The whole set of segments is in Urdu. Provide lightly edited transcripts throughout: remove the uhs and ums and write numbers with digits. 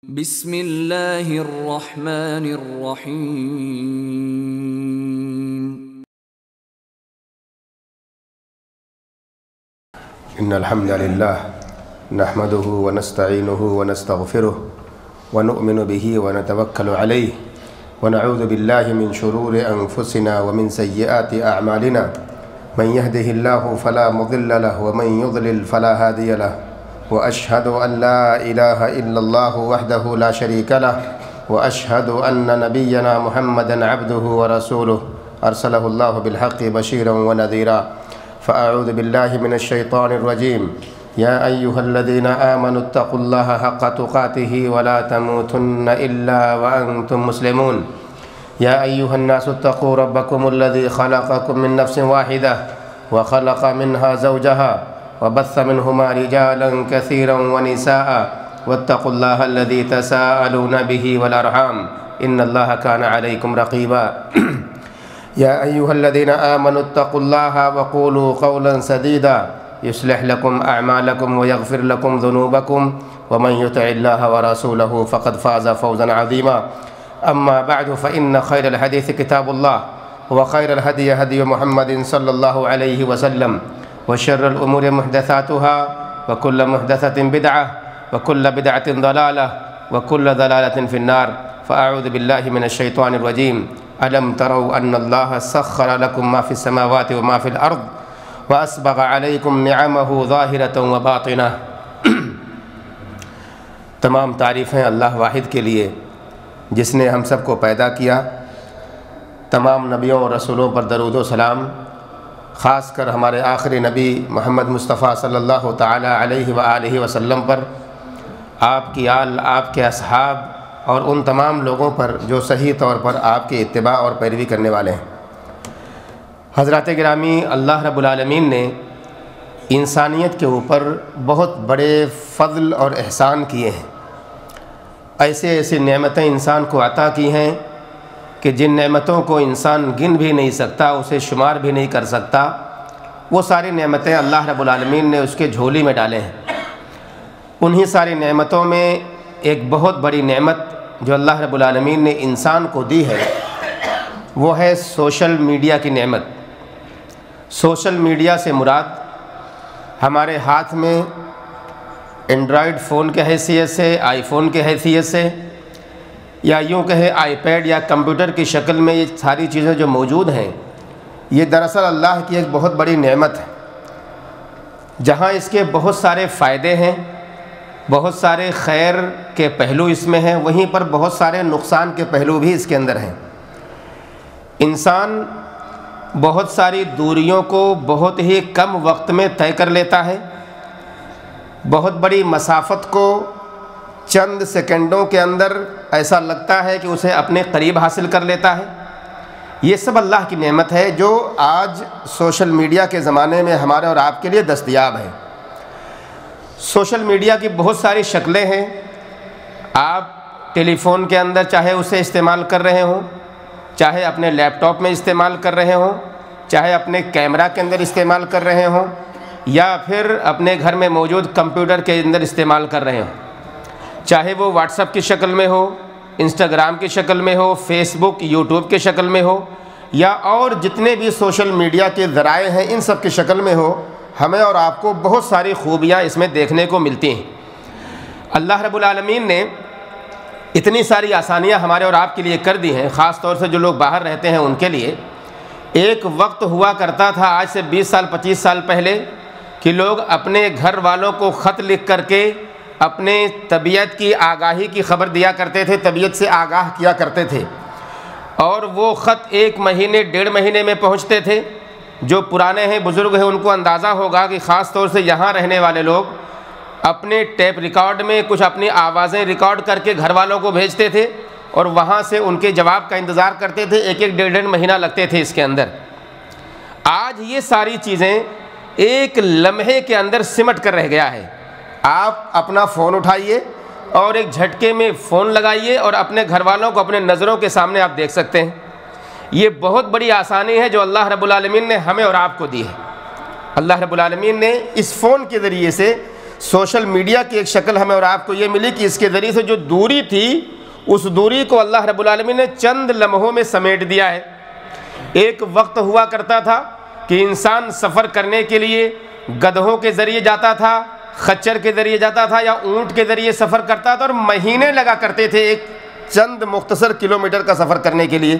بسم اللہ الرحمن الرحیم ان الحمد للہ نحمده ونستعینه ونستغفره ونؤمن به ونتوکل علیہ ونعوذ باللہ من شرور انفسنا ومن سیئات اعمالنا من يهده الله فلا مضل له ومن يضلل فلا هادي له وأشهد أن لا إله إلا الله وحده لا شريك له وأشهد أن نبينا محمدا عبده ورسوله أرسله الله بالحق بشيرا ونذيرا فأعوذ بالله من الشيطان الرجيم يا أيها الذين آمنوا اتقوا الله حق تقاته ولا تموتن إلا وأنتم مسلمون يا أيها الناس اتقوا ربكم الذي خلقكم من نفس واحدة وخلق منها زوجها وبث منهما رجالا كثيرا ونساء واتقوا الله الذي تساءلون به والأرحام إن الله كان عليكم رقيبا يا أيها الذين آمنوا اتقوا الله وقولوا قولا سديدا يصلح لكم أعمالكم ويغفر لكم ذنوبكم ومن يطع الله ورسوله فقد فاز فوزا عظيما أما بعد فإن خير الحديث كتاب الله وخير الهدي هدي محمد صلى الله عليه وسلم وشر الأمور محدثاتها وكل محدثة بدعة وكل بدعة ضلالة وكل ضلالة في النار فأعوذ بالله من الشيطان الرجيم ألم تروا أن الله سخر لكم ما في السماوات وما في الأرض وأسبغ عليكم نعمه ظاهرة وباطنة تمام تعریفیں اللہ واحد کے لیے جس نے ہم سب کو پیدا کیا. تمام نبیوں اور رسولوں پر درود و سلام، خاص کر ہمارے آخری نبی محمد مصطفیٰ صلی اللہ تعالی علیہ وآلہ وسلم پر، آپ کی آل، آپ کے اصحاب اور ان تمام لوگوں پر جو صحیح طور پر آپ کی اتباع اور پیروی کرنے والے ہیں. حضرات گرامی، اللہ رب العالمین نے انسانیت کے اوپر بہت بڑے فضل اور احسان کیے ہیں. ایسے ایسی نعمتیں انسان کو عطا کی ہیں کہ جن نعمتوں کو انسان گن بھی نہیں سکتا، اسے شمار بھی نہیں کر سکتا. وہ ساری نعمتیں اللہ رب العالمین نے اس کے جھولی میں ڈالے ہیں. انہی ساری نعمتوں میں ایک بہت بڑی نعمت جو اللہ رب العالمین نے انسان کو دی ہے وہ ہے سوشل میڈیا کی نعمت. سوشل میڈیا سے مراد ہمارے ہاتھ میں اینڈرائڈ فون کے حیثیت سے، آئی فون کے حیثیت سے، یا یوں کہے آئی پیڈ یا کمپیوٹر کی شکل میں یہ ساری چیزیں جو موجود ہیں، یہ دراصل اللہ کی ایک بہت بڑی نعمت ہے. جہاں اس کے بہت سارے فائدے ہیں، بہت سارے خیر کے پہلو اس میں ہیں، وہیں پر بہت سارے نقصان کے پہلو بھی اس کے اندر ہیں. انسان بہت ساری دوریوں کو بہت ہی کم وقت میں طے کر لیتا ہے، بہت بڑی مسافت کو چند سیکنڈوں کے اندر ایسا لگتا ہے کہ اسے اپنے قریب حاصل کر لیتا ہے. یہ سب اللہ کی نعمت ہے جو آج سوشل میڈیا کے زمانے میں ہمارے اور آپ کے لیے دستیاب ہے. سوشل میڈیا کی بہت ساری شکلیں ہیں. آپ ٹیلی فون کے اندر چاہے اسے استعمال کر رہے ہوں، چاہے اپنے لیپ ٹاپ میں استعمال کر رہے ہوں، چاہے اپنے کیمرہ کے اندر استعمال کر رہے ہوں، یا پھر اپنے گھر میں موجود کمپیوٹر کے اندر استعمال کر رہے ہوں، چاہے وہ واٹس ایپ کی شکل میں ہو، انسٹاگرام کی شکل میں ہو، فیس بک، یوٹیوب کی شکل میں ہو، یا اور جتنے بھی سوشل میڈیا کے ذرائع ہیں ان سب کی شکل میں ہو، ہمیں اور آپ کو بہت ساری خوبیاں اس میں دیکھنے کو ملتی ہیں. اللہ رب العالمین نے اتنی ساری آسانیاں ہمارے اور آپ کے لیے کر دی ہیں، خاص طور سے جو لوگ باہر رہتے ہیں ان کے لیے. ایک وقت ہوا کرتا تھا آج سے 20 سال 25 سال پہلے کہ لوگ اپنے گھر والوں کو خط لکھ کر کے اپنے طبیعت کی آگاہی کی خبر دیا کرتے تھے، طبیعت سے آگاہ کیا کرتے تھے، اور وہ خط 1 مہینے 1.5 مہینے میں پہنچتے تھے. جو پرانے ہیں، بزرگ ہیں، ان کو اندازہ ہوگا کہ خاص طور سے یہاں رہنے والے لوگ اپنے ٹیپ ریکارڈ میں کچھ اپنی آوازیں ریکارڈ کر کے گھر والوں کو بھیجتے تھے اور وہاں سے ان کے جواب کا انتظار کرتے تھے. 1-1 مہینہ لگتے تھے اس کے اندر. آج یہ ساری چیزیں ایک لمحے کے اندر سمٹ کر رہ گیا ہے. آپ اپنا فون اٹھائیے اور ایک جھٹکے میں فون لگائیے اور اپنے گھر والوں کو اپنے نظروں کے سامنے آپ دیکھ سکتے ہیں. یہ بہت بڑی آسانی ہے جو اللہ رب العالمین نے ہمیں اور آپ کو دی ہے. اللہ رب العالمین نے اس فون کے ذریعے سے سوشل میڈیا کی ایک شکل ہمیں اور آپ کو یہ ملی کہ اس کے ذریعے سے جو دوری تھی اس دوری کو اللہ رب العالمین نے چند لمحوں میں سمیٹ دیا ہے۔ ایک وقت ہوا کرتا تھا کہ انسان سفر کرنے کے لیے گدھوں کے ذریعے جاتا تھا، خچر کے ذریعے جاتا تھا یا اونٹ کے ذریعے سفر کرتا تھا، اور مہینے لگا کرتے تھے ایک چند مختصر کلومیٹر کا سفر کرنے کے لیے۔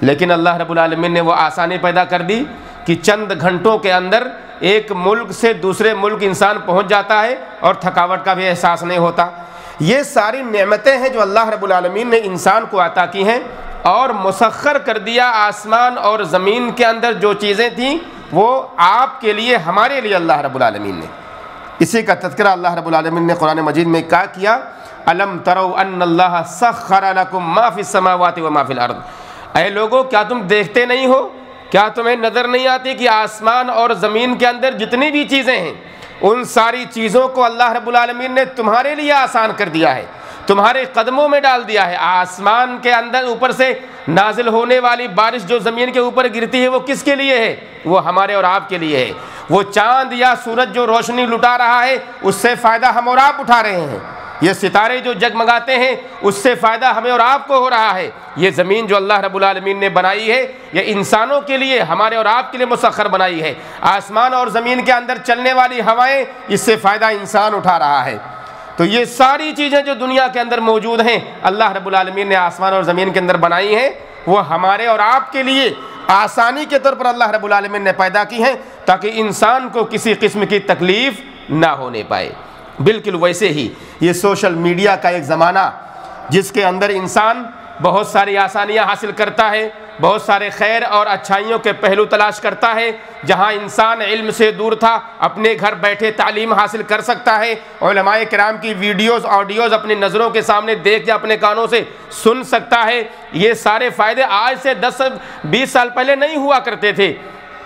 لیکن اللہ رب العالمین نے وہ آسانی پیدا کر دی کہ چند گھنٹوں کے اندر ایک ملک سے دوسرے ملک انسان پہنچ جاتا ہے اور تھکاوٹ کا بھی احساس نہیں ہوتا۔ یہ ساری نعمتیں ہیں جو اللہ رب العالمین نے انسان کو عطا کی ہیں، اور مسخر کر دیا آسمان اور زمین کے اندر جو چیزیں تھیں وہ آپ کے لیے، ہمارے لیے اللہ رب العالمین نے۔ اسی کا تذکرہ اللہ رب العالمین نے قرآن مجید میں کیا الم تروا ان اللہ سخر لکم ما فی السماوات و ما فی الارض، اے لوگو کیا تم دیکھتے نہیں ہو، کیا تمہیں نظر نہیں آتی کہ آسمان اور زمین کے اندر جتنی بھی چیزیں ہیں ان ساری چیزوں کو اللہ رب العالمین نے تمہارے لیے آسان کر دیا ہے، تمہارے قدموں میں ڈال دیا ہے۔ آسمان کے اندر اوپر سے نازل ہونے والی بارش جو زمین کے اوپر گرتی ہے وہ کس کے لیے ہے؟ وہ ہمارے اور آپ کے لیے ہے۔ وہ چاند یا سورج جو روشنی لٹا رہا ہے اس سے فائدہ ہم اور آپ اٹھا رہے ہیں۔ یہ ستارے جو جگمگاتے ہیں اس سے فائدہ ہمیں اور آپ کو ہو رہا ہے۔ یہ زمین جو اللہ رب العالمین نے بنائی ہے یہ انسانوں کے لیے، ہمارے اور آپ کے لیے مسخر بنائی ہے۔ آسمان اور زمین کے اندر چلنے والی ہوائیں، اس سے فائدہ انسان اٹھا رہا ہے۔ تو یہ ساری چیزیں جو دنیا کے اندر موجود ہیں اللہ رب العالمین نے آسمان اور زمین کے اندر بنائی ہیں، وہ ہمارے اور آپ کے لیے آسانی کے طور پر اللہ رب العالمین نے پیدا کی ہیں تاکہ انسان کو کسی قسم کی تکلیف نہ ہونے پائے۔ بالکل ویسے ہی یہ سوشل میڈیا کا ایک زمانہ جس کے اندر انسان بہت ساری آسانیاں حاصل کرتا ہے، بہت سارے خیر اور اچھائیوں کے پہلو تلاش کرتا ہے۔ جہاں انسان علم سے دور تھا اپنے گھر بیٹھے تعلیم حاصل کر سکتا ہے، علماء کرام کی ویڈیوز آڈیوز اپنی نظروں کے سامنے دیکھ یا اپنے کانوں سے سن سکتا ہے۔ یہ سارے فائدے آج سے 10-20 سال پہلے نہیں ہوا کرتے تھے۔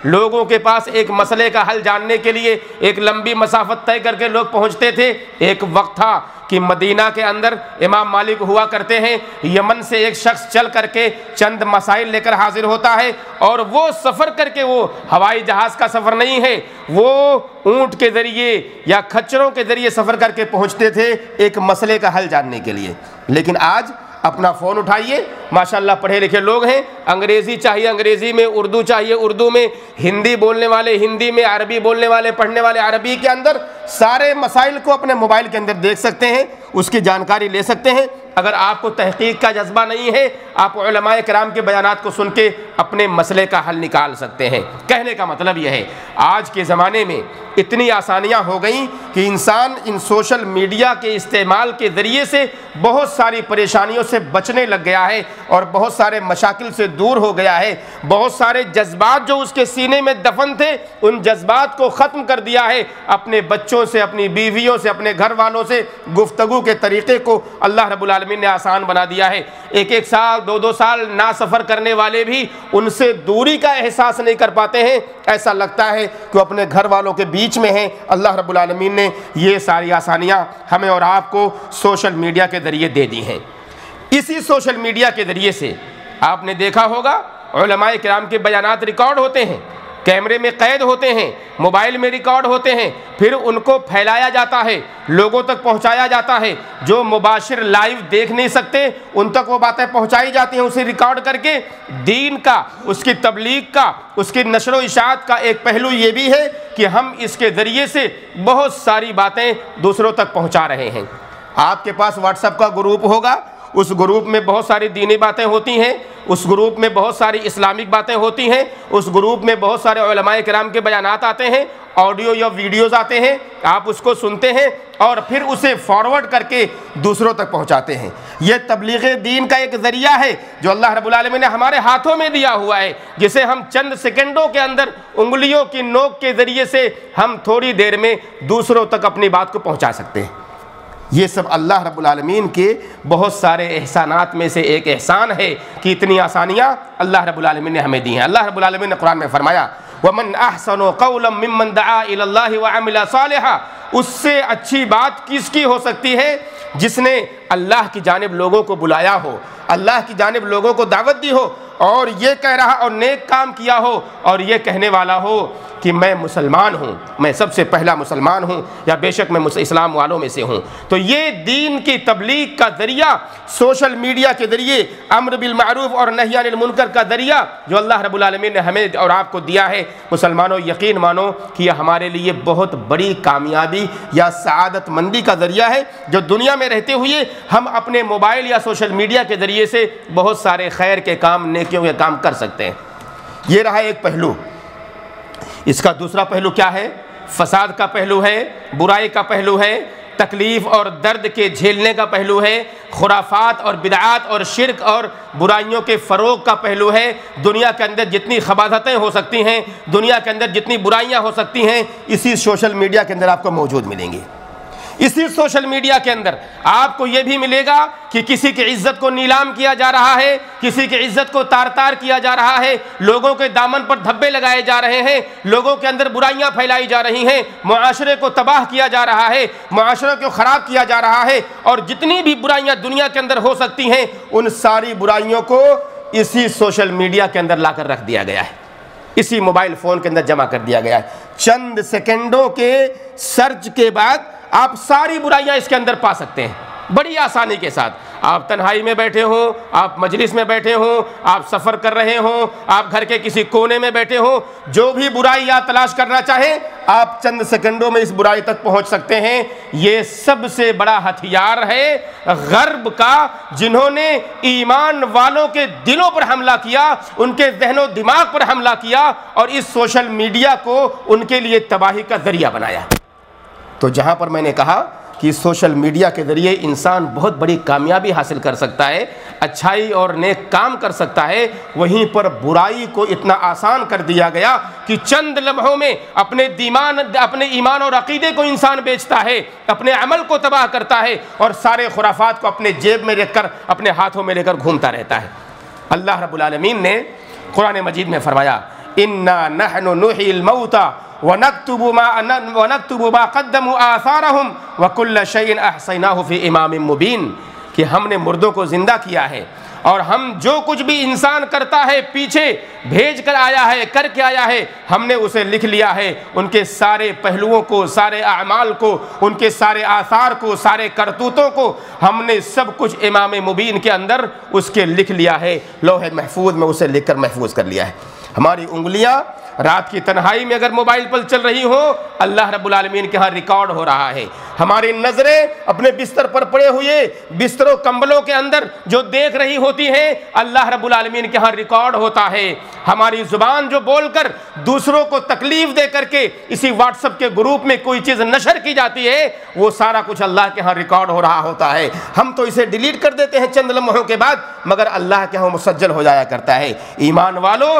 لوگوں کے پاس ایک مسئلے کا حل جاننے کے لیے ایک لمبی مسافت طے کر کے لوگ پہنچتے تھے۔ ایک وقت تھا کہ مدینہ کے اندر امام مالک ہوا کرتے ہیں، یمن سے ایک شخص چل کر کے چند مسائل لے کر حاضر ہوتا ہے، اور وہ سفر کر کے، وہ ہوائی جہاز کا سفر نہیں ہے، وہ اونٹ کے ذریعے یا کھچروں کے ذریعے سفر کر کے پہنچتے تھے ایک مسئلے کا حل جاننے کے لیے۔ لیکن آج اپنا فون اٹھائیے، ماشاءاللہ پڑھے لکھے لوگ ہیں، انگریزی چاہیے انگریزی میں، اردو چاہیے اردو میں، ہندی بولنے والے ہندی میں، عربی بولنے والے پڑھنے والے عربی کے اندر، سارے مسائل کو اپنے موبائل کے اندر دیکھ سکتے ہیں، اس کی جانکاری لے سکتے ہیں۔ اگر آپ کو تحقیق کا جذبہ نہیں ہے، آپ علماء کرام کے بیانات کو سن کے اپنے مسئلے کا حل نکال سکتے ہیں۔ کہنے کا مطلب یہ ہے آج کے زمانے میں اتنی آسانیاں ہو گئیں کہ انسان ان سوشل میڈیا کے استعمال کے ذریعے سے بہت ساری پریشانیوں سے بچنے لگ گیا ہے اور بہت سارے مشاکل سے دور ہو گیا ہے۔ بہت سارے جذبات جو اس کے سینے میں دفن تھے ان جذبات کو ختم کر دیا ہے۔ اپنے بچوں سے، اپنی بیویوں سے، اپنے گھر والوں سے گفتگو کے طریقے کو اللہ رب العالمین نے آسان بنا دیا ہے۔ ایک سال 2 سال نہ سفر کرنے والے بھی ان سے دوری کا احساس نہیں کر پاتے ہیں، ایسا لگتا ہے کہ وہ اپنے گھر والوں کے بیچ میں ہیں۔ اللہ رب العالمین نے یہ ساری آسانیاں ہمیں اور آپ کو سوشل میڈیا کے ذریعے دے دی ہیں۔ اسی سوشل میڈیا کے ذریعے سے آپ نے دیکھا ہوگا علماء کرام کے بیانات ریکارڈ ہوتے ہیں، کیمرے میں قید ہوتے ہیں، موبائل میں ریکارڈ ہوتے ہیں، پھر ان کو پھیلایا جاتا ہے، لوگوں تک پہنچایا جاتا ہے۔ جو مباشر لائیو دیکھ نہیں سکتے ان تک وہ باتیں پہنچائی جاتی ہیں، اسے ریکارڈ کر کے۔ دین کا، اس کی تبلیغ کا، اس کی نشر و اشاعت کا ایک پہلو یہ بھی ہے کہ ہم اس کے ذریعے سے بہت ساری باتیں دوسروں تک پہنچا رہے ہیں۔ آپ کے پاس واٹس ایپ کا گروپ ہوگا، اس گروپ میں بہت ساری دینی باتیں ہوتی ہیں، اس گروپ میں بہت ساری اسلامک باتیں ہوتی ہیں، اس گروپ میں بہت سارے علماء کرام کے بیانات آتے ہیں، آڈیو یا ویڈیوز آتے ہیں، آپ اس کو سنتے ہیں اور پھر اسے فارورڈ کر کے دوسروں تک پہنچاتے ہیں۔ یہ تبلیغ دین کا ایک ذریعہ ہے جو اللہ رب العالمین نے ہمارے ہاتھوں میں دیا ہوا ہے، جسے ہم چند سیکنڈوں کے اندر انگلیوں کی نوک کے ذریعے سے ہم تھوڑی دیر میں دوسروں تک اپنی بات کو پہنچا سکتے ہیں۔ یہ سب اللہ رب العالمین کے بہت سارے احسانات میں سے ایک احسان ہے کہ اتنی آسانیاں اللہ رب العالمین نے ہمیں دی ہیں۔ اللہ رب العالمین نے قرآن میں فرمایا وَمَنْ أَحْسَنُ قَوْلًا مِّمَّنْ دَعَا إِلَى اللَّهِ وَعَمِلَ صَالِحًا، اس سے اچھی بات کس کی ہو سکتی ہے جس نے اللہ کی جانب لوگوں کو بلایا ہو، اللہ کی جانب لوگوں کو دعوت دی ہو، اور یہ کہہ رہا اور نیک کام کیا ہو، اور یہ کہنے والا ہو کہ میں مسلمان ہوں، میں سب سے پہلا مسلمان ہوں، یا بے شک میں اسلام والوں میں سے ہوں، تو یہ دین کی تبلیغ کا ذریعہ سوشل میڈیا کے ذریعے، امر بالمعروف اور نہی عن المنکر کا ذریعہ جو اللہ رب العالمین نے ہمیں اور آپ کو دیا ہے، مسلمانوں یقین مانو کہ یہ ہمارے لیے بہت بڑی کامیابی یا سعادت مندی کا ذریعہ ہے، جو دنیا میں رہتے ہوئے ہم اپنے موبائل یا سوشل میڈیا کے ذریعے سے بہت سارے خیر کے کام، نیکیوں کے کام کر سکتے ہیں۔ یہ رہا ایک پہلو۔ اس کا دوسرا پہلو کیا ہے؟ فساد کا پہلو ہے، برائی کا پہلو ہے، تکلیف اور درد کے جھیلنے کا پہلو ہے، خرافات اور بدعات اور شرک اور برائیوں کے فروغ کا پہلو ہے۔ دنیا کے اندر جتنی خباثتیں ہو سکتی ہیں، دنیا کے اندر جتنی برائیاں ہو سکتی ہیں، اسی سوشل میڈیا کے اندر آپ کو موجود ملیں گی۔ اسی سوشل میڈیا کے اندر آپ کو یہ بھی ملے گا کہ کسی کی عزت کو نیلام کیا جا رہا ہے، کسی کی عزت کو تار تار کیا جا رہا ہے، لوگوں کے دامن پر دھبے لگائے جا رہے ہیں، لوگوں کے اندر برائیاں پھیلائی جا رہی ہیں، معاشرے کو تباہ کیا جا رہا ہے، معاشرے کو خراب کیا جا رہا ہے، اور جتنی بھی برائیاں دنیا کے اندر ہو سکتی ہیں ان ساری برائیوں کو اسی سوشل میڈیا کے اندر لا کر رکھ دیا گیا ہے، اسی موبائل فون کے اندر جمع کر دیا گیا ہے۔ چند سیکنڈوں کے سرچ کے بعد آپ ساری برائیاں اس کے اندر پا سکتے ہیں بڑی آسانی کے ساتھ۔ آپ تنہائی میں بیٹھے ہوں، آپ مجلس میں بیٹھے ہوں، آپ سفر کر رہے ہوں، آپ گھر کے کسی کونے میں بیٹھے ہوں، جو بھی برائی آپ تلاش کرنا چاہیں آپ چند سیکنڈوں میں اس برائی تک پہنچ سکتے ہیں۔ یہ سب سے بڑا ہتھیار ہے غرب کا، جنہوں نے ایمان والوں کے دلوں پر حملہ کیا، ان کے ذہن و دماغ پر حملہ کیا، اور اس سوشل میڈیا کو ان کے لیے تباہی کا ذریعہ بنایا۔ تو جہاں پر میں نے کہا کہ سوشل میڈیا کے ذریعے انسان بہت بڑی کامیابی حاصل کر سکتا ہے، اچھائی اور نیک کام کر سکتا ہے، وہیں پر برائی کو اتنا آسان کر دیا گیا کہ چند لمحوں میں اپنے ایمان اور عقیدے کو انسان بیچتا ہے، اپنے عمل کو تباہ کرتا ہے، اور سارے خرافات کو اپنے جیب میں رکھ کر اپنے ہاتھوں میں لے کر گھومتا رہتا ہے۔ اللہ رب العالمین نے قرآن مجید میں فرمایا اِنَّا نَحْنُ نُحْيِي الْمَوْتَى وَنَكْتُبُ مَا قَدَّمُوا آثَارَهُمْ وَكُلَّ شَيْءٍ أَحْصَيْنَاهُ فِي إِمَامٍ مُبِينٍ، کہ ہم نے مردوں کو زندہ کیا ہے، اور ہم جو کچھ بھی انسان کرتا ہے پیچھے بھیج کر آیا ہے، کر کے آیا ہے، ہم نے اسے لکھ لیا ہے، ان کے سارے پہلوؤں کو، سارے اعمال کو، ان کے سارے آثار کو، سارے کرتوتوں کو ہم نے سب کچھ امام مبین کے اندر اس کے لکھ لیا ہے، لوح محفوظ میں اسے لکھ کر محفوظ کر لیا ہے۔ ہماری انگلیاں رات کی تنہائی میں اگر موبائل پر چل رہی ہو، اللہ رب العالمین کے ہاں ریکارڈ ہو رہا ہے۔ ہماری نظریں اپنے بستر پر پڑے ہوئے بستروں کمبلوں کے اندر جو دیکھ رہی ہوتی ہیں، اللہ رب العالمین کے ہاں ریکارڈ ہوتا ہے۔ ہماری زبان جو بول کر دوسروں کو تکلیف دے کر کے اسی واٹس ایپ کے گروپ میں کوئی چیز نشر کی جاتی ہے، وہ سارا کچھ اللہ کے ہاں ریکارڈ ہو رہا ہوتا ہے۔ ہم تو اسے ڈیلیٹ کر دیتے ہیں چند لمحوں کے بعد، مگر اللہ کے ہاں مسجل ہو جایا کرتا ہے۔ ایمان والو،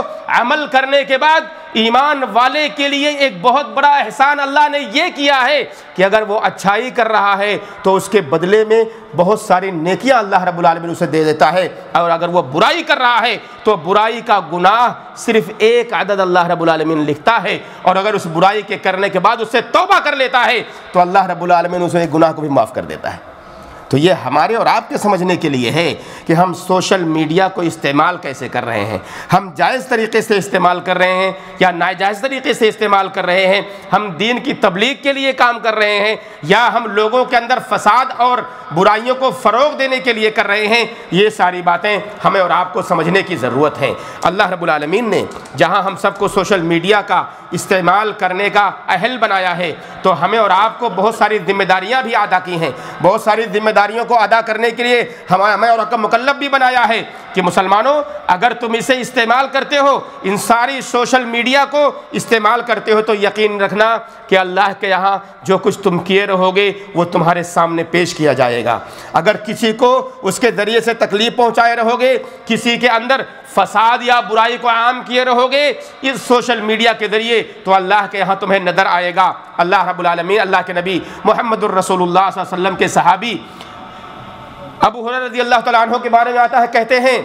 عمل کرنے کے بعد ایمان والے کے لیے ایک بہت بڑا احسان اللہ نے یہ کیا ہے کہ اگر وہ اچھائی کر رہا ہے تو اس کے بدلے میں بہت ساری نیکیاں اللہ رب العالمین اسے دے دیتا ہے، اور اگر وہ برائی کر رہا ہے تو برائی کا گناہ صرف ایک عدد اللہ رب العالمین لکھتا ہے، اور اگر اس برائی کے کرنے کے بعد اس سے توبہ کر لیتا ہے تو اللہ رب العالمین اسے گناہ کو بھی معاف کر دیتا ہے۔ تو یہ ہمارے اور آپ کے سمجھنے کے لیے ہے کہ ہم سوشل میڈیا کو استعمال کیسے کر رہے ہیں، ہم جائز طریقے سے استعمال کر رہے ہیں یا ناجائز طریقے سے استعمال کر رہے ہیں، ہم دین کی تبلیغ کے لیے کام کر رہے ہیں یا ہم لوگوں کے اندر فساد اور برائیوں کو فروغ دینے کے لیے کر رہے ہیں۔ یہ ساری باتیں ہمیں اور آپ کو سمجھنے کی ضرورت ہے۔ اللہ رب العالمین نے جہاں ہم سب کو سوشل میڈیا کا استعمال کرنے کا اہل بنایا ہے، تو ہمیں اور آپ کو بہت ساری ذمہ داریاں بھی ادا کی ہیں، بہت ساری ذمہ داریوں کو ادا کرنے کے لیے ہمیں اور آپ کا مکلف بھی بنایا ہے کہ مسلمانوں، اگر تم اسے استعمال کرتے ہو، ان ساری سوشل میڈیا کو استعمال کرتے ہو، تو یقین رکھنا کہ اللہ کے یہاں جو کچھ تم کیے رہو گے وہ تمہارے سامنے پیش کیا جائے گا۔ اگر کسی کو اس کے ذریعے سے تکلیف پہنچائے رہو گے، کسی کے اندر فساد یا برائی کو عام کیے رہو گے اس سوشل میڈیا کے ذریعے، تو اللہ کے یہاں تمہیں نظر آئے گا۔ اللہ رب العالمین، اللہ کے نبی محمد الرسول اللہ صلی اللہ علیہ وسلم کے صحابی ابو ہریرہ رضی اللہ تعالیٰ عنہ کے بارے میں آتا ہے، کہتے ہیں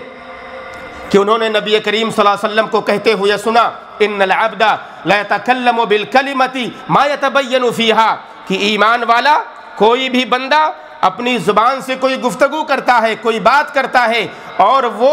کہ انہوں نے نبی کریم صلی اللہ علیہ وسلم کو کہتے ہوئے سنا، ان العبد لا يتكلم بالكلمة ما يتبين فيها، کہ ایمان والا کوئی بھی بندہ اپنی زبان سے کوئی گفتگو کرتا ہے، کوئی بات کرتا ہے اور وہ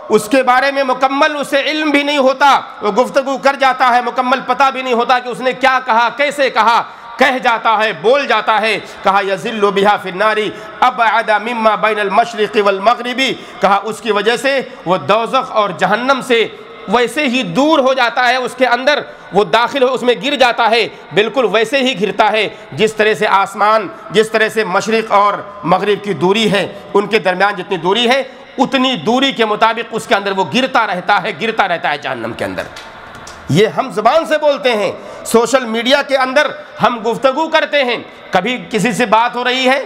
اس کے بارے میں مکمل اسے علم بھی نہیں ہوتا، وہ گفتگو کر جاتا ہے، مکمل پتہ بھی نہیں ہوتا کہ اس نے کیا کہا، کیسے کہا، کہہ جاتا ہے، بول جاتا ہے، کہا یذل بہا فی النار ابعد مما بین المشرق والمغرب، کہا اس کی وجہ سے وہ دوزخ اور جہنم سے ویسے ہی دور ہو جاتا ہے، اس کے اندر وہ داخل ہو، اس میں گر جاتا ہے، بالکل ویسے ہی گرتا ہے جس طرح سے آسمان، جس طرح سے مشرق اور مغرب کی دوری ہے، ان کے درمیان جتنی دوری ہے اتنی دوری کے مطابق اس کے اندر وہ گرتا رہتا ہے جہنم کے اندر۔ یہ ہم زبان سے بولتے ہیں، سوشل میڈیا کے اندر ہم گفتگو کرتے ہیں، کبھی کسی سے بات ہو رہی ہے،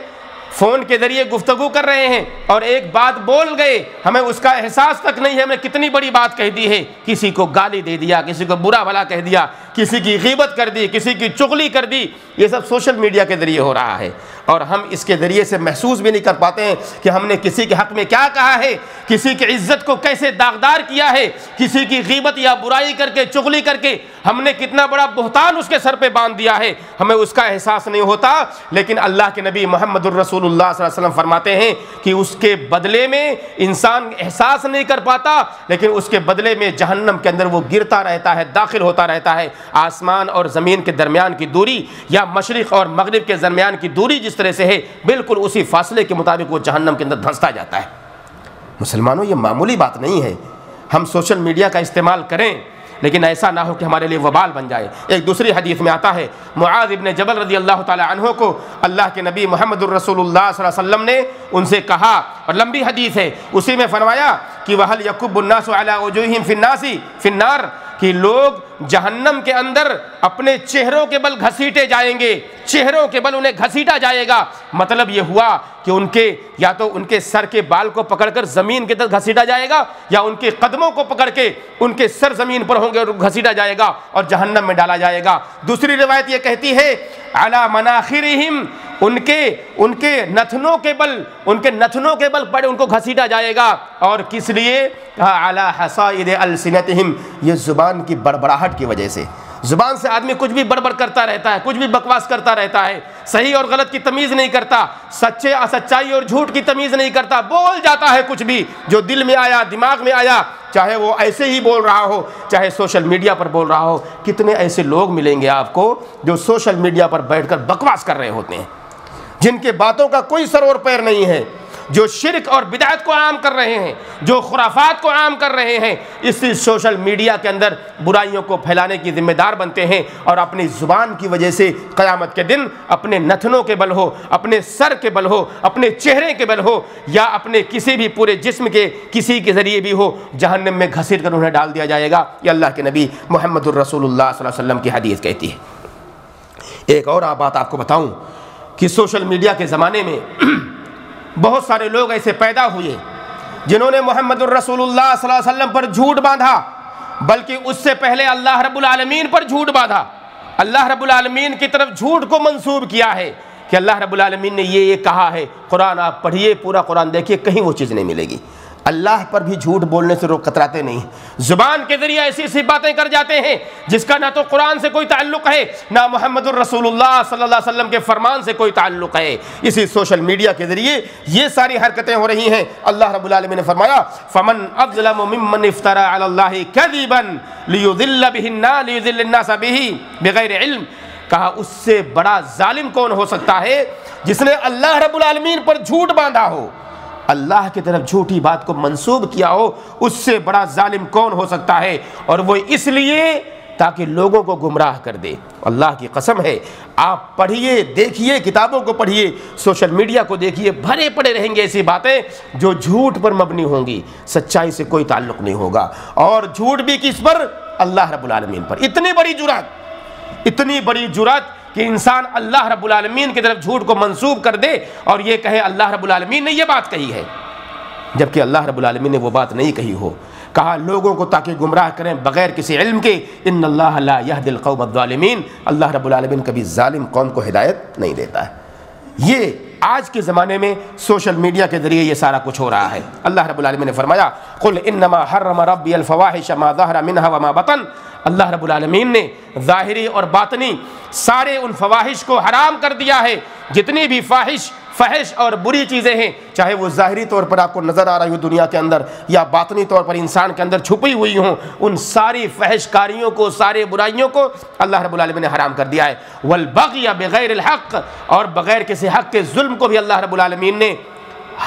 فون کے ذریعے گفتگو کر رہے ہیں اور ایک بات بول گئے، ہمیں اس کا احساس تک نہیں ہے ہم نے کتنی بڑی بات کہہ دی ہے، کسی کو گالی دے دیا، کسی کو برا بھلا کہہ دیا، کسی کی غیبت کر دی، کسی کی چغلی کر دی، یہ سب سوشل میڈیا کے ذریعے ہو رہا ہے اور ہم اس کے ذریعے سے محسوس بھی نہیں کر پاتے ہیں کہ ہم نے کسی کے حق میں کیا کہا ہے، کسی کی عزت کو کیسے داغدار کیا ہے، کسی کی غیبت یا برائی کر کے، چغلی کر کے ہم نے کتنا بڑا بہتان اس کے سر پہ باندھ دیا ہے، ہمیں اس کا احساس نہیں ہوتا۔ لیکن اللہ کے نبی محمد الرسول اللہ صلی اللہ علیہ وسلم فرماتے ہیں کہ اس کے بدلے میں انسان احساس نہیں کر پاتا، لیکن اس کے بدلے میں جہنم کے اندر وہ گرتا رہتا ہے، داخل ہوتا رہتا ہے۔ آسمان اور زمین کے درمیان کی دوری یا مشرق اور مغرب کے درمیان کی دوری جس طرح سے ہے، بالکل اسی فاصلے کے مطابق وہ جہنم کے اندر دھنستا جاتا ہے۔ مسلمانوں، یہ معمولی بات نہیں ہے، ہم سوشل میڈیا کا استعمال کریں لیکن ایسا نہ ہو کہ ہمارے لیے وبال بن جائے۔ ایک دوسری حدیث میں آتا ہے، معاذ ابن جبل رضی اللہ تعالی عنہ کو اللہ کے نبی محمد الرسول اللہ صلی اللہ علیہ وسلم نے ان سے کہا، اور لمبی حدیث ہے، اسی میں فرمایا کہ وَهَلْ يَكُبُّ النَّاسُ عَلَىٰ وُجُوهِهِمْ فِي النَّارِ، کہ لوگ جہنم کے اندر اپنے چہروں کے بل گھسیٹے جائیں گے، چہروں کے بل انہیں گھسیٹا جائے گا۔ مطلب یہ ہوا کہ ان کے یا تو ان کے سر کے بال کو پکڑ کر زمین کی طرف گھسیٹا جائے گا، یا ان کے قدموں کو پکڑ کے ان کے سر زمین پر ہوں گے اور گھسیٹا جائے گا اور جہنم میں ڈالا جائے گا۔ دوسری روایت یہ کہتی ہے علی مناخرہم، ان کے نتنوں کے بل پڑے ان کو گھسیٹا جائے گا، اور کس لیے؟ علی حصائد السنتہم، یہ زبان کی بڑبڑاہٹ کی وجہ سے۔ زبان سے آدمی کچھ بھی بڑبڑ کرتا رہتا ہے، کچھ بھی بکواس کرتا رہتا ہے، صحیح اور غلط کی تمیز نہیں کرتا، سچائی اور جھوٹ کی تمیز نہیں کرتا، بول جاتا ہے کچھ بھی جو دل میں آیا، دماغ میں آیا، چاہے وہ ایسے ہی بول رہا ہو، چاہے سوشل میڈیا پر بول رہا ہو۔ کتنے ایسے لوگ ملیں گے آپ کو جو سوشل میڈیا پر بیٹھ کر بکواس کر رہے ہوتے ہیں، جن کے باتوں کا کوئی سر اور پیر نہیں ہے، جو شرک اور بدعت کو عام کر رہے ہیں، جو خرافات کو عام کر رہے ہیں، اسی سوشل میڈیا کے اندر برائیوں کو پھیلانے کی ذمہ دار بنتے ہیں، اور اپنی زبان کی وجہ سے قیامت کے دن اپنے نتنوں کے بل ہو، اپنے سر کے بل ہو، اپنے چہرے کے بل ہو، یا اپنے کسی بھی پورے جسم کے کسی کے ذریعے بھی ہو، جہنم میں گھسیٹ کر انہیں ڈال دیا جائے گا۔ یہ اللہ کے نبی محمد الرسول اللہ صلی اللہ علیہ وسلم کی حدیث کہتی ہے۔ ایک اور بات آپ کو بتاؤں کہ سوشل میڈیا کے زمانے میں بہت سارے لوگ ایسے پیدا ہوئے جنہوں نے محمد الرسول اللہ صلی اللہ علیہ وسلم پر جھوٹ باندھا، بلکہ اس سے پہلے اللہ رب العالمین پر جھوٹ باندھا، اللہ رب العالمین کی طرف جھوٹ کو منسوب کیا ہے کہ اللہ رب العالمین نے یہ کہا ہے۔ قرآن آپ پڑھیے، پورا قرآن دیکھیے، کہیں وہ چیز نہیں ملے گی۔ اللہ پر بھی جھوٹ بولنے سے لوگ کتراتے نہیں، زبان کے ذریعے ایسی ایسی باتیں کر جاتے ہیں جس کا نہ تو قرآن سے کوئی تعلق ہے، نہ محمد الرسول اللہ صلی اللہ علیہ وسلم کے فرمان سے کوئی تعلق ہے۔ اسی سوشل میڈیا کے ذریعے یہ ساری حرکتیں ہو رہی ہیں۔ اللہ رب العالمین نے فرمایا فَمَنْ أَظْلَمُ مِمَّنِ افْتَرَىٰ عَلَى اللَّهِ كَذِبًا لِيُضِلَّ النَّاسَ بِهِ بِغَيْرِ علم، کہا اس سے بڑا ظالم کون ہو سکتا ہے جس نے اللہ رب العالمین پر جھوٹ باندھا ہو، اللہ کی طرف جھوٹی بات کو منسوب کیا ہو، اس سے بڑا ظالم کون ہو سکتا ہے؟ اور وہ اس لیے تاکہ لوگوں کو گمراہ کر دے۔ اللہ کی قسم ہے، آپ پڑھیے، دیکھیے، کتابوں کو پڑھیے، سوشل میڈیا کو دیکھیے، بھرے پڑے رہیں گے ایسی باتیں جو جھوٹ پر مبنی ہوں گی، سچائی سے کوئی تعلق نہیں ہوگا، اور جھوٹ بھی کس پر؟ اللہ رب العالمین پر۔ اتنی بڑی جرات کہ انسان اللہ رب العالمین کی طرف جھوٹ کو منسوب کر دے اور یہ کہے اللہ رب العالمین نے یہ بات کہی ہے، جبکہ اللہ رب العالمین نے وہ بات نہیں کہی ہو۔ کہا لوگوں کو تاکہ گمراہ کریں بغیر کسی علم کے، ان اللہ لا یہدی القوم الظالمین، اللہ رب العالمین کبھی ظالم قوم کو ہدایت نہیں دیتا ہے۔ یہ آج کے زمانے میں سوشل میڈیا کے ذریعے یہ سارا کچھ ہو رہا ہے۔ اللہ رب العالمین نے فرمایا قل انما حرم ربی الفواحش ما ظہر منها وما بطن، اللہ رب العالمین نے ظاہری اور باطنی سارے ان فواحش کو حرام کر دیا ہے، جتنی بھی فحش اور بری چیزیں ہیں، چاہے وہ ظاہری طور پر آپ کو نظر آ رہی ہو دنیا کے اندر یا باطنی طور پر انسان کے اندر چھپی ہوئی ہوں، ان ساری فحش کاریوں کو، سارے برائیوں کو اللہ رب العالمین نے حرام کر دیا ہے۔ والبغی بغیر الحق، اور بغیر کسی حق کے ظلم کو بھی اللہ رب العالمین نے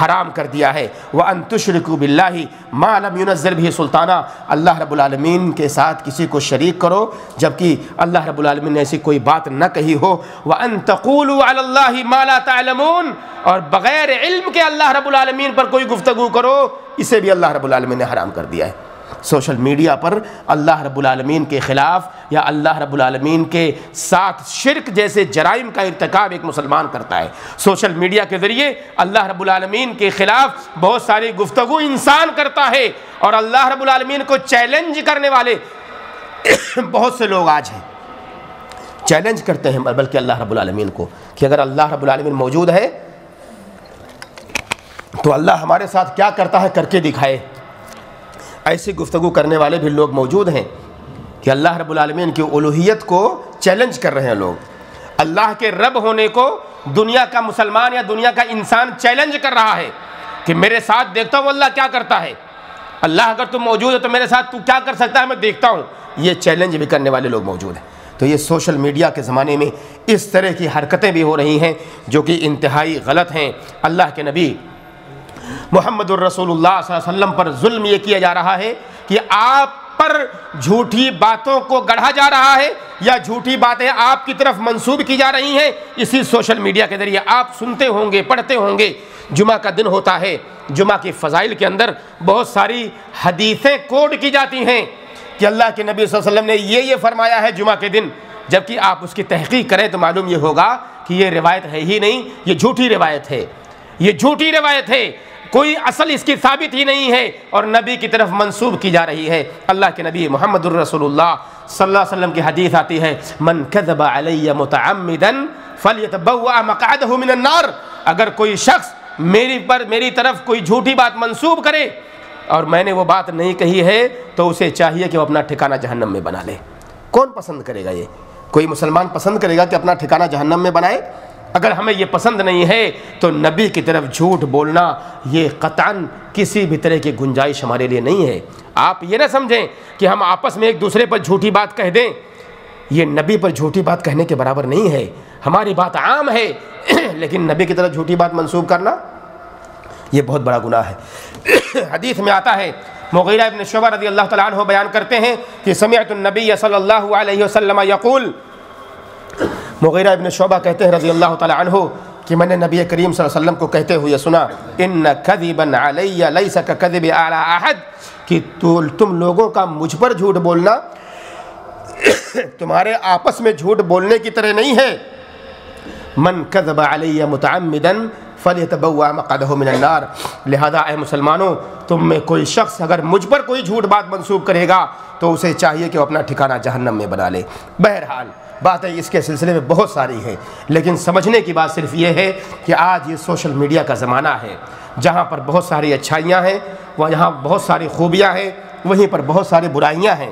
حرام کر دیا ہے۔ وَأَن تُشْرِكُوا بِاللَّهِ مَا لَمْ يُنَزِّلْ بِهِ سُلْطَانًا، اللہ رب العالمین کے ساتھ کسی کو شریک کرو جبکہ اللہ رب العالمین نے ایسی کوئی بات نہ کہی ہو۔ وَأَن تَقُولُوا عَلَى اللَّهِ مَا لَا تَعْلَمُونَ، اور بغیر علم کے اللہ رب العالمین پر کوئی گفتگو کرو، اسے بھی اللہ رب العالمین نے حرام کر دیا ہے۔ سوشل میڈیا پر اللہ رب العالمین کے خلاف یا اللہ رب العالمین کے ساتھ شرک جیسے جرائم کا ارتکاب ایک مسلمان کرتا ہے۔ سوشل میڈیا کے ذریعے اللہ رب العالمین کے خلاف بہت ساری گفتگو انسان کرتا ہے، اور اللہ رب العالمین کو چیلنج کرنے والے بہت سے لوگ آج ہیں، چیلنج کرتے ہیں بلکہ اللہ رب العالمین کو کہ اگر اللہ رب العالمین موجود ہے تو اللہ ہمارے ساتھ کیا کرتا ہے کر کے دکھائے۔ ایسی گفتگو کرنے والے بھی لوگ موجود ہیں کہ اللہ رب العالمین کی الوہیت کو چیلنج کر رہے ہیں لوگ، اللہ کے رب ہونے کو دنیا کا مسلمان یا دنیا کا انسان چیلنج کر رہا ہے کہ میرے ساتھ دیکھتا ہوں اللہ کیا کرتا ہے، اللہ اگر تم موجود ہے تو میرے ساتھ تو کیا کر سکتا ہے میں دیکھتا ہوں۔ یہ چیلنج بھی کرنے والے لوگ موجود ہیں۔ تو یہ سوشل میڈیا کے زمانے میں اس طرح کی حرکتیں بھی ہو رہی ہیں جو کہ انتہائی غلط ہیں۔ اللہ کے نبی محمد الرسول اللہ صلی اللہ علیہ وسلم پر ظلم یہ کیا جا رہا ہے کہ آپ پر جھوٹی باتوں کو گڑھا جا رہا ہے یا جھوٹی باتیں آپ کی طرف منسوب کی جا رہی ہیں اسی سوشل میڈیا کے ذریعے۔ آپ سنتے ہوں گے، پڑھتے ہوں گے، جمعہ کا دن ہوتا ہے، جمعہ کی فضائل کے اندر بہت ساری حدیثیں کوٹ کی جاتی ہیں کہ اللہ کے نبی صلی اللہ علیہ وسلم نے یہ فرمایا ہے جمعہ کے دن، جبکہ آپ اس کی تحقیق کریں تو معلوم یہ ہوگا کہ یہ روایت ہے ہی نہیں، یہ جھوٹی روایت ہے، یہ جھوٹی روایت ہے، کوئی اصل اس کی ثابت ہی نہیں ہے اور نبی کی طرف منسوب کی جا رہی ہے۔ اللہ کے نبی محمد الرسول اللہ صلی اللہ علیہ وسلم کی حدیث آتی ہے، من کذب علی متعمدا فلیتبوأ مقعدہ من النار، اگر کوئی شخص میری طرف کوئی جھوٹی بات منسوب کرے اور میں نے وہ بات نہیں کہی ہے تو اسے چاہیے کہ وہ اپنا ٹھکانہ جہنم میں بنا لے۔ کون پسند کرے گا؟ یہ کوئی مسلمان پسند کرے گا کہ اپنا ٹھکانہ جہنم میں بنائے؟ اگر ہمیں یہ پسند نہیں ہے تو نبی کی طرف جھوٹ بولنا یہ قطعاً کسی بھی طرح کی گنجائش ہمارے لیے نہیں ہے۔ آپ یہ نہ سمجھیں کہ ہم آپس میں ایک دوسرے پر جھوٹی بات کہہ دیں، یہ نبی پر جھوٹی بات کہنے کے برابر نہیں ہے۔ ہماری بات عام ہے لیکن نبی کی طرف جھوٹی بات منسوب کرنا یہ بہت بڑا گناہ ہے۔ حدیث میں آتا ہے، مغیرہ ابن شعبہ رضی اللہ تعالیٰ عنہ بیان کرتے ہیں کہ سمعت النبی صلی اللہ علیہ وسلم یقول، مغیرہ ابن شعبہ کہتے ہیں رضی اللہ تعالیٰ عنہ کہ میں نے نبی کریم صلی اللہ علیہ وسلم کو کہتے ہوئے سنا، ان کذبا علی لیس ککذب علی احد، کہ تم لوگوں کا مجھ پر جھوٹ بولنا تمہارے آپس میں جھوٹ بولنے کی طرح نہیں ہے۔ من کذب علی متعمدا فلیتبوأ مقعدہ من النار، لہذا اے مسلمانوں تم میں کوئی شخص اگر مجھ پر کوئی جھوٹ بات منسوب کرے گا تو اسے چاہیے کہ وہ اپنا ٹھکانہ جہنم میں بنا لے۔ بہرحال باتیں اس کے سلسلے میں بہت ساری ہیں، لیکن سمجھنے کی بات صرف یہ ہے کہ آج یہ سوشل میڈیا کا زمانہ ہے جہاں پر بہت ساری اچھائیاں ہیں، وہاں بہت ساری خوبیاں ہیں، وہیں پر بہت ساری برائیاں ہیں۔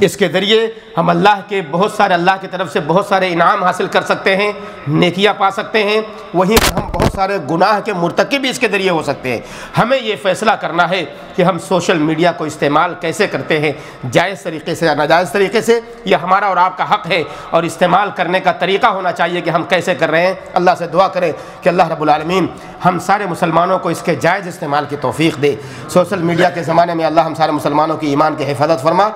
اس کے ذریعے ہم اللہ کی طرف سے بہت سارے انعام حاصل کر سکتے ہیں، نیکیاں پا سکتے ہیں، وہیں پر ہم بہت سارے گناہ کے مرتکب بھی اس کے ذریعے ہو سکتے ہیں۔ ہمیں یہ فیصلہ کرنا ہے کہ ہم سوشل میڈیا کو استعمال کیسے کرتے ہیں، جائز طریقے سے یا ناجائز طریقے سے، یہ ہمارا اور آپ کا حق ہے، اور استعمال کرنے کا طریقہ ہونا چاہیے کہ ہم کیسے کر رہے ہیں۔ اللہ سے دعا کریں کہ اللہ رب العالمین ہم سارے مسلمانوں کو اس کے جائز استعمال کی توفیق دے۔ سوشل میڈیا کے زمانے میں اللہ ہم سارے مسلمانوں کی ایمان کی حفاظت فرما،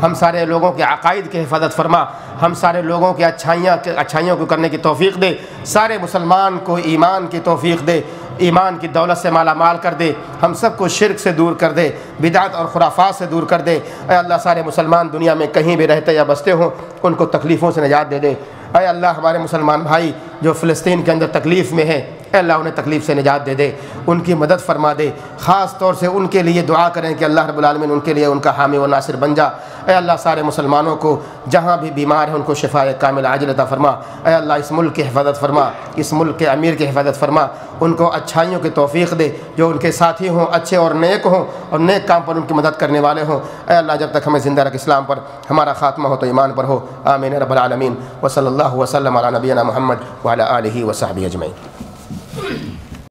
ہم سارے لوگوں کے عقائد کی حفاظت فرما، ہم سارے لوگوں کے اچھائیوں کو کرنے کی توفیق دے، سارے مسلمان کو ایمان کی توفیق دے، ایمان کی دولت سے مالا مال کر دے، ہم سب کو شرک سے دور کر دے، بدعت اور خرافات سے دور کر دے۔ اے اللہ سارے مسلمان دنیا میں کہیں بھی رہتے یا بستے ہوں ان کو تکلیفوں سے نجات دے دے۔ اے اللہ ہمارے مسلمان بھائی جو فلسطین کے اندر تکلیف میں ہیں، اے اللہ انہیں تکلیف سے نجات دے دے، ان کی مدد فرما دے، خاص طور سے ان کے لیے دعا کریں کہ اللہ رب العالمین ان کے لیے ان کا حامی و ناصر بن جا۔ اے اللہ سارے مسلمانوں کو جہاں بھی بیمار ہیں ان کو شفاء کامل عاجل عطا فرما۔ اے اللہ اس ملک کی حفاظت فرما، اس ملک کے امیر کی حفاظت فرما، ان کو اچھائیوں کی توفیق دے، جو ان کے ساتھی ہوں اچھے اور نیک ہوں اور نیک کام پر ان کی مدد کرنے والے ہوں۔ اے اللہ جب تک ہمیں زندہ رکھ اسلام پر، ہمارا خاتمہ ہو تو ایمان پر ہو۔ آمین رب العالمین، وصلی اللہ وسلم علی نبینا محمد وعلی آلہ وصحبہ اجمعین۔ ہیں.